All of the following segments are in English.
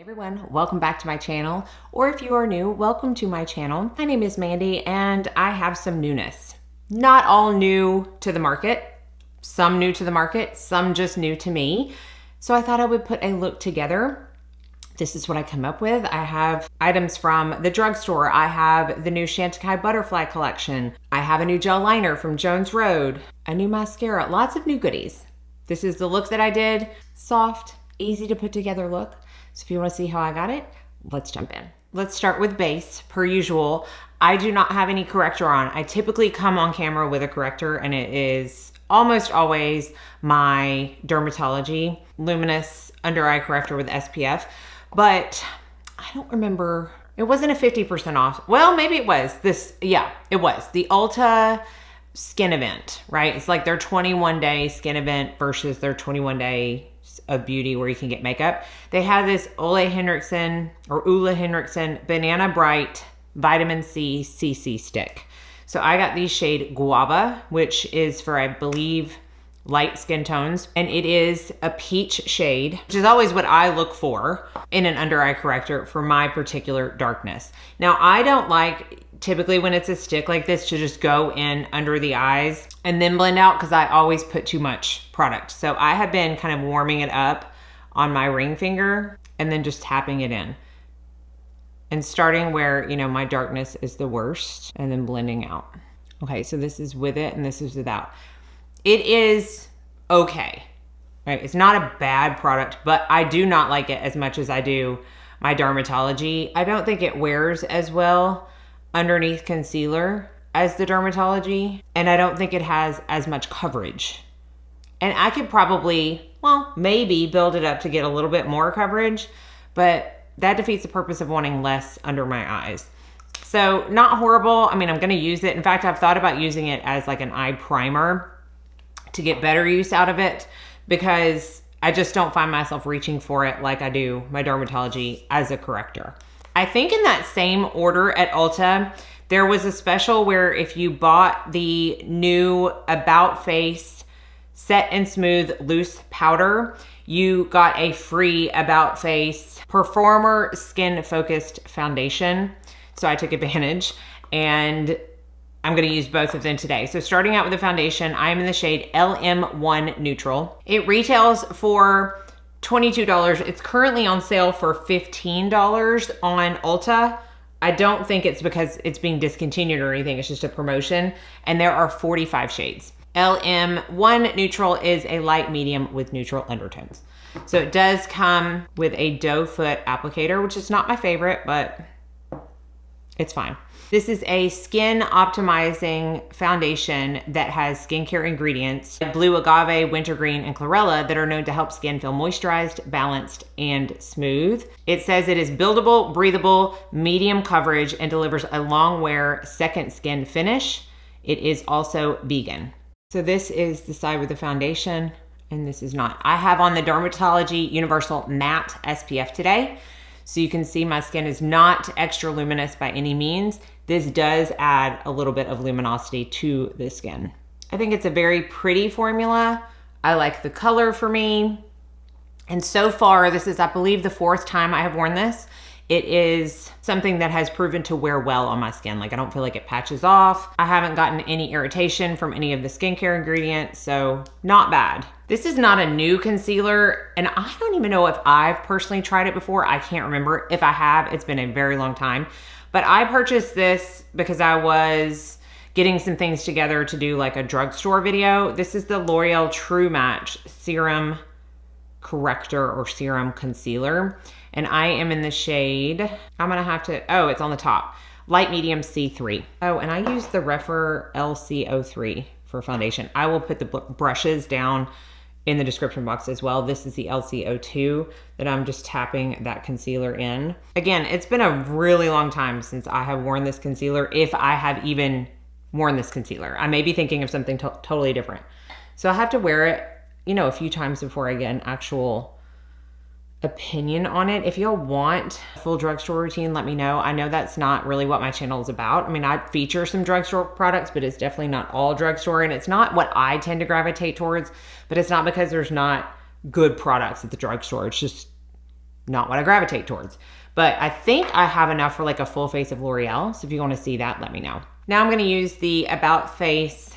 Everyone, welcome back to my channel, or if you are new, welcome to my channel. My name is Mandy and I have some newness. Not all new to the market, some new to the market, some just new to me. So I thought I would put a look together. This is what I come up with. I have items from the drugstore. I have the new Chantecaille Butterfly collection. I have a new gel liner from Jones Road, a new mascara, lots of new goodies. This is the look that I did. Soft, easy to put together look. So if you want to see how I got it, let's jump in. Let's start with base. Per usual, I do not have any corrector on. I typically come on camera with a corrector and it is almost always my Dermatology Luminous Under Eye Corrector with SPF. But I don't remember, it wasn't a 50% off. Well, maybe it was this, yeah, it was. The Ulta skin event, right? It's like their 21-day skin event versus their 21-day of beauty where you can get makeup. They had this Ole Henriksen Banana Bright Vitamin C CC stick. So I got the shade Guava, which is for, I believe, light skin tones. And it is a peach shade, which is always what I look for in an under eye corrector for my particular darkness. Now, I don't like typically when it's a stick like this to just go in under the eyes and then blend out because I always put too much product. So I have been kind of warming it up on my ring finger and then just tapping it in. And starting where, you know, my darkness is the worst and then blending out. Okay, so this is with it and this is without. It is okay, right? It's not a bad product, but I do not like it as much as I do my Dermatology. I don't think it wears as well underneath concealer as the Dermatology, and I don't think it has as much coverage. And I could probably, well, maybe build it up to get a little bit more coverage, but that defeats the purpose of wanting less under my eyes. So not horrible. I mean, I'm gonna use it. In fact, I've thought about using it as like an eye primer to get better use out of it because I just don't find myself reaching for it like I do my Dermatology as a corrector. I think in that same order at Ulta, there was a special where if you bought the new About Face Set and Smooth Loose Powder, you got a free About Face Performer Skin Focused Foundation. So I took advantage and I'm gonna use both of them today. So starting out with the foundation, I am in the shade LM1 Neutral. It retails for $22. It's currently on sale for $15 on Ulta. I don't think it's because it's being discontinued or anything. It's just a promotion. And there are 45 shades. LM1 Neutral is a light medium with neutral undertones. So it does come with a doe foot applicator, which is not my favorite, but it's fine. This is a skin optimizing foundation that has skincare ingredients, blue agave, wintergreen, and chlorella that are known to help skin feel moisturized, balanced, and smooth. It says it is buildable, breathable, medium coverage, and delivers a long wear second skin finish. It is also vegan. So this is the side with the foundation, and this is not. I have on the Dermatology Universal Matte SPF today. So you can see my skin is not extra luminous by any means. This does add a little bit of luminosity to the skin. I think it's a very pretty formula. I like the color for me. And so far, this is, I believe, the 4th time I have worn this. It is something that has proven to wear well on my skin. Like I don't feel like it patches off. I haven't gotten any irritation from any of the skincare ingredients, so not bad. This is not a new concealer, and I don't even know if I've personally tried it before. I can't remember. If I have, it's been a very long time. But I purchased this because I was getting some things together to do like a drugstore video. This is the L'Oreal True Match Serum Corrector or Serum Concealer. And I am in the shade, I'm gonna have to, oh, it's on the top, light medium C3. Oh, and I use the Refer LC03 for foundation. I will put the brushes down in the description box as well. This is the LC02 that I'm just tapping that concealer in. Again, it's been a really long time since I have worn this concealer, if I have even worn this concealer. I may be thinking of something totally different. So I have to wear it, you know, a few times before I get an actual opinion on it. If y'all want a full drugstore routine, let me know. I know that's not really what my channel is about. I mean, I feature some drugstore products, but it's definitely not all drugstore, and it's not what I tend to gravitate towards, but it's not because there's not good products at the drugstore. It's just not what I gravitate towards. But I think I have enough for like a full face of L'Oreal. So if you want to see that, let me know. Now I'm going to use the About Face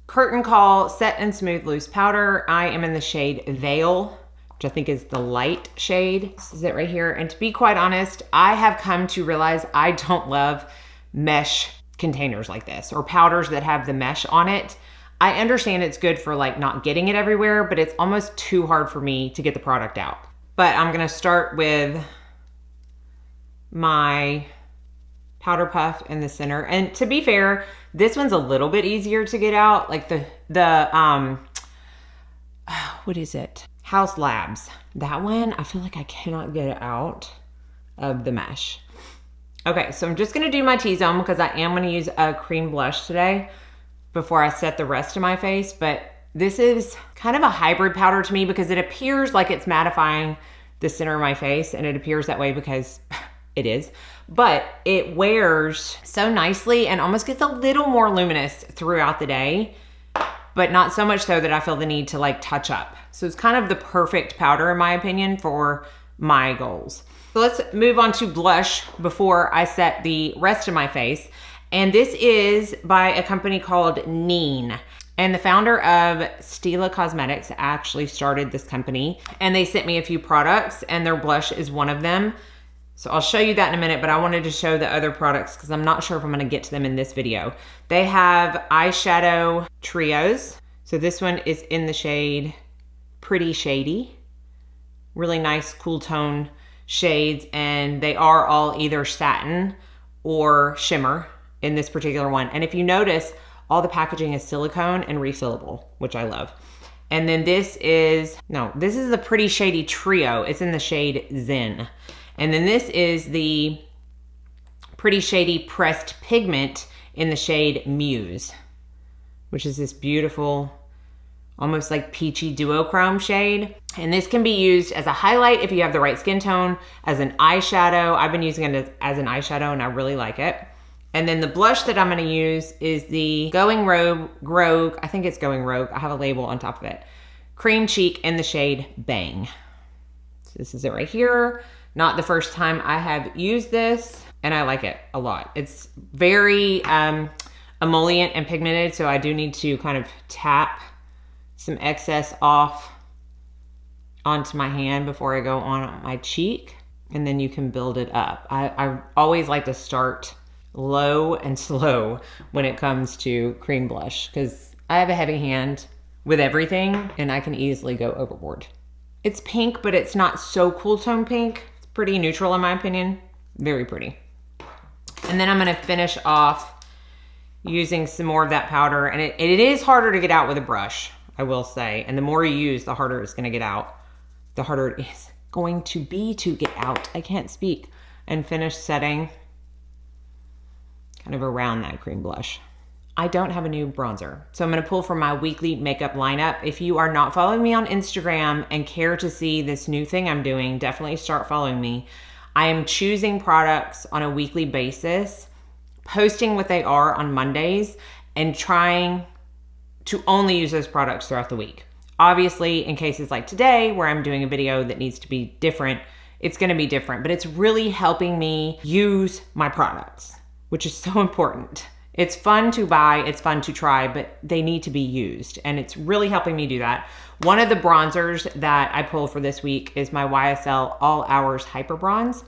Curtain Call Set and Smooth Loose Powder. I am in the shade Veil, which I think is the light shade. This is it right here. And to be quite honest, I have come to realize I don't love mesh containers like this or powders that have the mesh on it. I understand it's good for like not getting it everywhere, but it's almost too hard for me to get the product out. But I'm going to start with my powder puff in the center. And to be fair, this one's a little bit easier to get out. Like what is it? House Labs. That one, I feel like I cannot get it out of the mesh. Okay, so I'm just gonna do my T-zone because I am gonna use a cream blush today before I set the rest of my face. But this is kind of a hybrid powder to me because it appears like it's mattifying the center of my face, and it appears that way because it is. But it wears so nicely and almost gets a little more luminous throughout the day, but not so much so that I feel the need to like touch up. So it's kind of the perfect powder in my opinion for my goals. So let's move on to blush before I set the rest of my face. And this is by a company called Neen. And the founder of Stila Cosmetics actually started this company, and they sent me a few products and their blush is one of them. So I'll show you that in a minute, but I wanted to show the other products because I'm not sure if I'm gonna get to them in this video. They have eyeshadow trios. So this one is in the shade Pretty Shady. Really nice, cool tone shades, and they are all either satin or shimmer in this particular one. And if you notice, all the packaging is silicone and refillable, which I love. And then this is the Pretty Shady Trio. It's in the shade Zen. And then this is the Pretty Shady Pressed Pigment in the shade Muse, which is this beautiful, almost like peachy duochrome shade. And this can be used as a highlight if you have the right skin tone, as an eyeshadow. I've been using it as an eyeshadow and I really like it. And then the blush that I'm gonna use is the Going Rogue, I think it's Going Rogue, I have a label on top of it, Cream Cheek in the shade Bang. So this is it right here. Not the first time I have used this, and I like it a lot. It's very emollient and pigmented, so I do need to kind of tap some excess off onto my hand before I go on my cheek, and then you can build it up. I always like to start low and slow when it comes to cream blush because I have a heavy hand with everything and I can easily go overboard. It's pink, but it's not so cool tone pink. It's pretty neutral in my opinion. Very pretty. And then I'm gonna finish off using some more of that powder, and it is harder to get out with a brush, I will say. And the more you use, the harder it's gonna get out. The harder it is going to be to get out. I can't speak. And finish setting kind of around that cream blush. I don't have a new bronzer, so I'm gonna pull from my weekly makeup lineup. If you are not following me on Instagram and care to see this new thing I'm doing, definitely start following me. I am choosing products on a weekly basis, posting what they are on Mondays, and trying to only use those products throughout the week. Obviously, in cases like today, where I'm doing a video that needs to be different, it's gonna be different, but it's really helping me use my products, which is so important. It's fun to buy, it's fun to try, but they need to be used, and it's really helping me do that. One of the bronzers that I pulled for this week is my YSL All Hours Hyper Bronze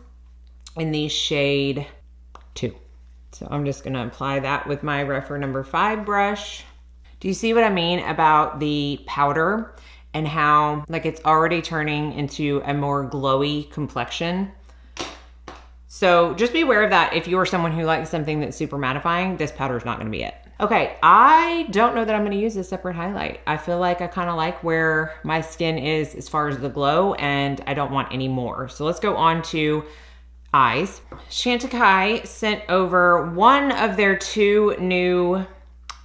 in the shade 2. So I'm just gonna apply that with my Rephr number 5 brush. Do you see what I mean about the powder and how like it's already turning into a more glowy complexion? So just be aware of that. If you are someone who likes something that's super mattifying, this powder is not gonna be it. Okay, I don't know that I'm gonna use a separate highlight. I feel like I kind of like where my skin is as far as the glow, and I don't want any more. So let's go on to eyes. Chantecaille sent over one of their 2 new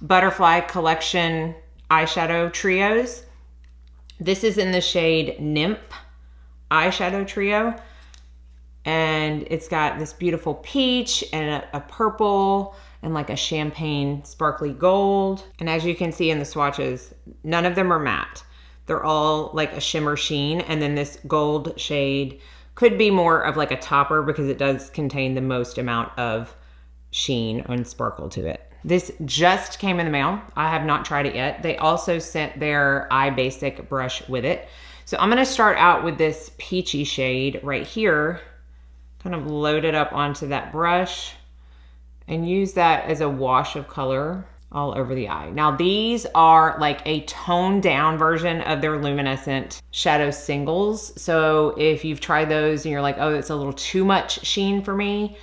Butterfly Collection eyeshadow trios. This is in the shade Nymph eyeshadow trio. And it's got this beautiful peach and a purple and like a champagne sparkly gold. And as you can see in the swatches, none of them are matte. They're all like a shimmer sheen. And then this gold shade Could be more of like a topper because it does contain the most amount of sheen and sparkle to it. This just came in the mail. I have not tried it yet. They also sent their Eye Basic brush with it. So I'm gonna start out with this peachy shade right here, kind of load it up onto that brush and use that as a wash of color all over the eye. Now these are like a toned down version of their luminescent shadow singles. So if you've tried those and you're like, oh, it's a little too much sheen for me,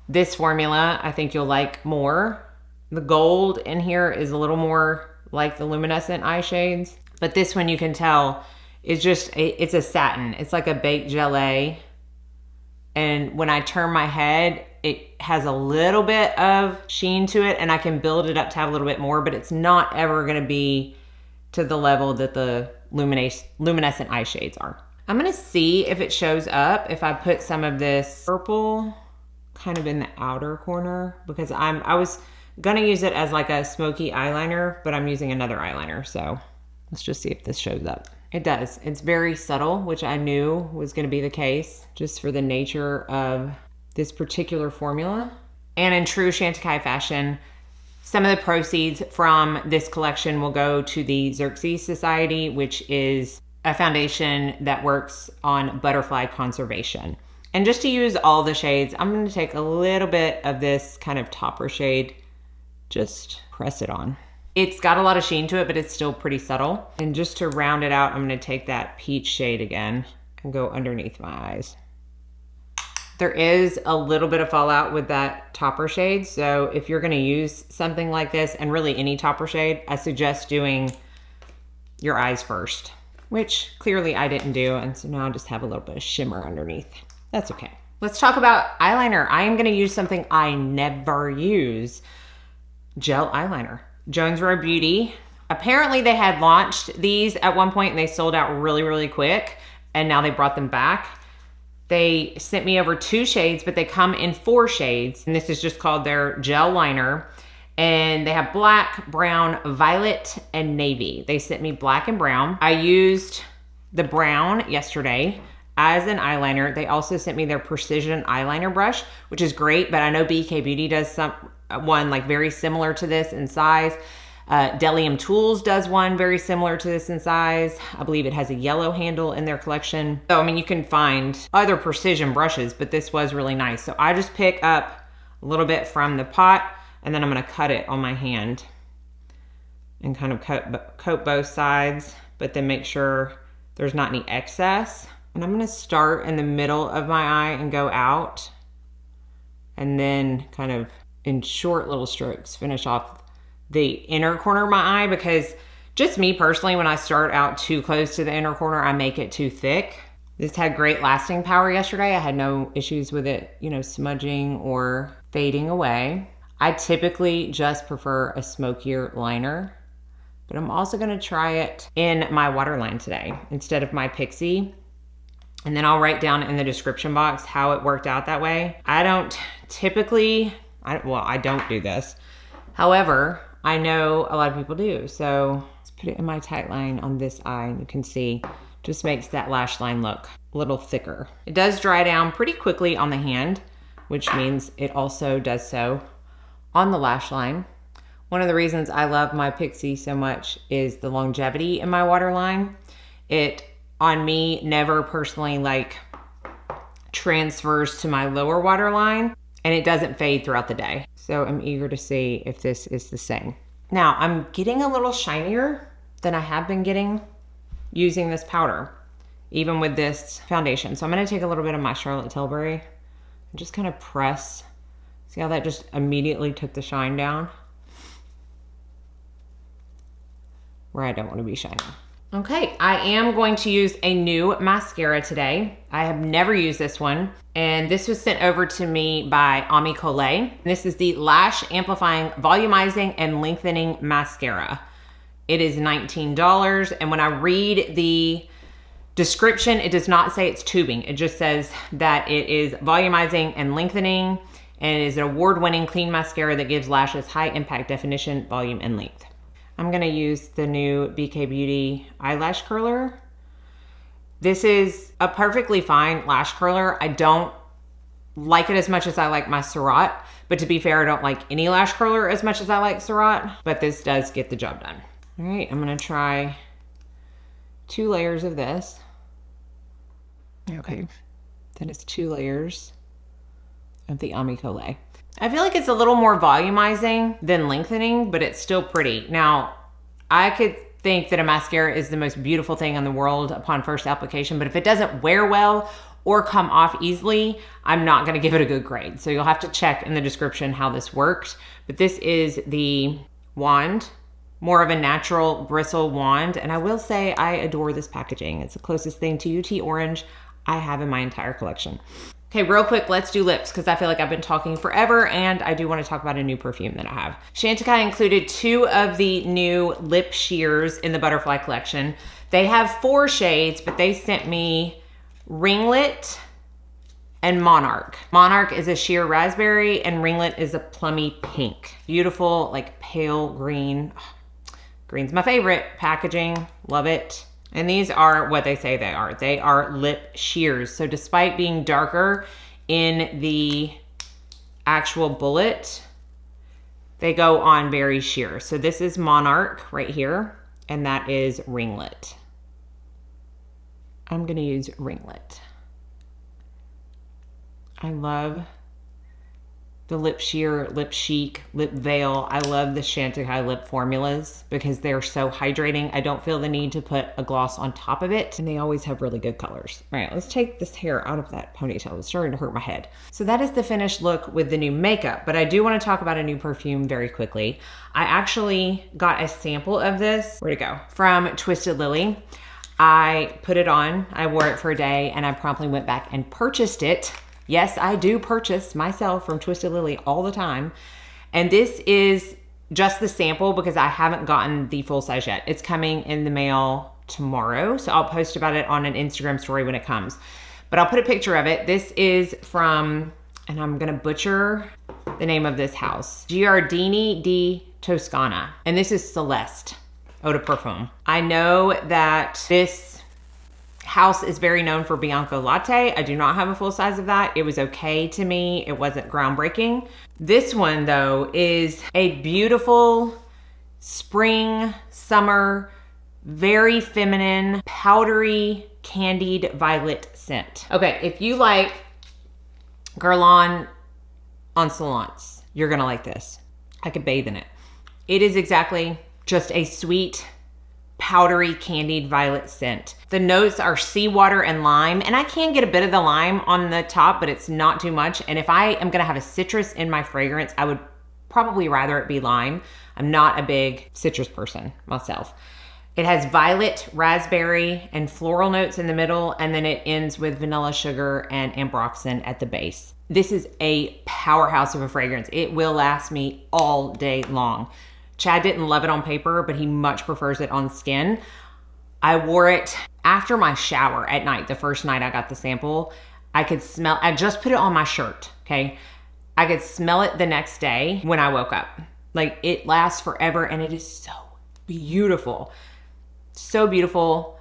this formula I think you'll like more. The gold in here is a little more like the luminescent eye shades, but this one you can tell is just, it's a satin. It's like a baked gelée. And when I turn my head, it has a little bit of sheen to it and I can build it up to have a little bit more, but it's not ever gonna be to the level that the luminescent eye shades are. I'm gonna see if it shows up if I put some of this purple kind of in the outer corner, because I was gonna use it as like a smoky eyeliner, but I'm using another eyeliner. So let's just see if this shows up. It does. It's very subtle, which I knew was gonna be the case just for the nature of this particular formula. And in true Chantecaille fashion, some of the proceeds from this collection will go to the Xerxes Society, which is a foundation that works on butterfly conservation. And just to use all the shades, I'm gonna take a little bit of this kind of topper shade, just press it on. It's got a lot of sheen to it, but it's still pretty subtle. And just to round it out, I'm gonna take that peach shade again and go underneath my eyes. There is a little bit of fallout with that topper shade. So if you're gonna use something like this, and really any topper shade, I suggest doing your eyes first, which clearly I didn't do. And so now I just have a little bit of shimmer underneath. That's okay. Let's talk about eyeliner. I am gonna use something I never use, gel eyeliner. Jones Road Beauty. Apparently they had launched these at one point and they sold out really, really quick. And now they brought them back. They sent me over 2 shades, but they come in 4 shades. And this is just called their gel liner. And they have black, brown, violet, and navy. They sent me black and brown. I used the brown yesterday as an eyeliner. They also sent me their precision eyeliner brush, which is great, but I know BK Beauty does one like very similar to this in size. Delium Tools does one very similar to this in size. I believe it has a yellow handle in their collection. So, I mean, you can find other precision brushes, but this was really nice. So I just pick up a little bit from the pot and then I'm gonna cut it on my hand and kind of coat both sides, but then make sure there's not any excess. And I'm gonna start in the middle of my eye and go out, and then kind of in short little strokes finish off the inner corner of my eye, because just me personally, when I start out too close to the inner corner, I make it too thick. This had great lasting power yesterday. I had no issues with it, you know, smudging or fading away. I typically just prefer a smokier liner, but I'm also gonna try it in my waterline today instead of my Pixi. And then I'll write down in the description box how it worked out that way. I don't typically, I don't do this. However, I know a lot of people do. So let's put it in my tightline on this eye, and you can see, just makes that lash line look a little thicker. It does dry down pretty quickly on the hand, which means it also does so on the lash line. One of the reasons I love my Pixi so much is the longevity in my waterline. It, on me, never personally like transfers to my lower waterline, and it doesn't fade throughout the day. So I'm eager to see if this is the same. Now I'm getting a little shinier than I have been getting using this powder, even with this foundation. So I'm gonna take a little bit of my Charlotte Tilbury and just kind of press. See how that just immediately took the shine down? Where I don't want to be shiny. Okay, I am going to use a new mascara today. I have never used this one, and this was sent over to me by Ami Collet. This is the Lash Amplifying, Volumizing, and Lengthening Mascara. It is $19, and when I read the description, it does not say it's tubing. It just says that it is volumizing and lengthening, and it is an award-winning clean mascara that gives lashes high impact definition, volume, and length. I'm gonna use the new BK Beauty eyelash curler. This is a perfectly fine lash curler. I don't like it as much as I like my Surratt, but to be fair, I don't like any lash curler as much as I like Surratt, but this does get the job done. All right, I'm gonna try 2 layers of this. Okay, then it's 2 layers of the Amicole. I feel like it's a little more volumizing than lengthening, but it's still pretty. Now, I could think that a mascara is the most beautiful thing in the world upon first application, but if it doesn't wear well or come off easily, I'm not gonna give it a good grade. So you'll have to check in the description how this worked. But this is the wand, more of a natural bristle wand. And I will say I adore this packaging. It's the closest thing to UT Orange I have in my entire collection. Okay, real quick, let's do lips because I feel like I've been talking forever and I do want to talk about a new perfume that I have. Chantecaille included 2 of the new lip sheers in the Butterfly collection. They have 4 shades, but they sent me Ringlet and Monarch. Monarch is a sheer raspberry and Ringlet is a plummy pink. Beautiful, like pale green. Green's my favorite. Packaging, love it. And these are what they say they are. They are lip sheers. So despite being darker in the actual bullet, they go on very sheer. So this is Monarch right here, and that is Ringlet. I'm gonna use Ringlet. I love the lip sheer, lip chic, lip veil. I love the Chantecaille lip formulas because they're so hydrating. I don't feel the need to put a gloss on top of it, and they always have really good colors. All right, let's take this hair out of that ponytail. It's starting to hurt my head. So that is the finished look with the new makeup, but I do want to talk about a new perfume very quickly. I actually got a sample of this, where'd it go? From Twisted Lily. I put it on, I wore it for a day, and I promptly went back and purchased it. Yes, I do purchase myself from Twisted Lily all the time. And this is just the sample because I haven't gotten the full size yet. It's coming in the mail tomorrow. So I'll post about it on an Instagram story when it comes. But I'll put a picture of it. This is from, and I'm gonna butcher the name of this house, Giardini di Toscana. And this is Celeste Eau de Parfum. I know that this house is very known for Bianco Latte. I do not have a full size of that. It was okay to me. It wasn't groundbreaking. This one though is a beautiful spring, summer, very feminine, powdery, candied violet scent. Okay, if you like Guerlain Insolence, you're gonna like this. I could bathe in it. It is exactly just a sweet, powdery, candied violet scent. The notes are seawater and lime, and I can get a bit of the lime on the top, but it's not too much. And if I am gonna have a citrus in my fragrance, I would probably rather it be lime. I'm not a big citrus person myself. It has violet, raspberry, and floral notes in the middle, and then it ends with vanilla sugar and ambroxan at the base. This is a powerhouse of a fragrance. It will last me all day long. Chad didn't love it on paper, but he much prefers it on skin. I wore it after my shower at night, the first night I got the sample. I could smell, I just put it on my shirt, okay? I could smell it the next day when I woke up. Like, it lasts forever and it is so beautiful. So beautiful.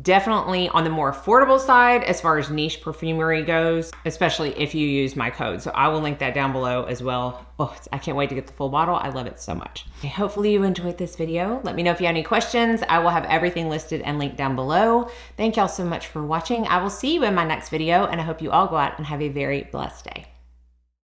Definitely on the more affordable side as far as niche perfumery goes, especially if you use my code. So I will link that down below as well. Oh, I can't wait to get the full bottle. I love it so much. Okay, hopefully you enjoyed this video. Let me know if you have any questions. I will have everything listed and linked down below. Thank y'all so much for watching. I will see you in my next video, and I hope you all go out and have a very blessed day.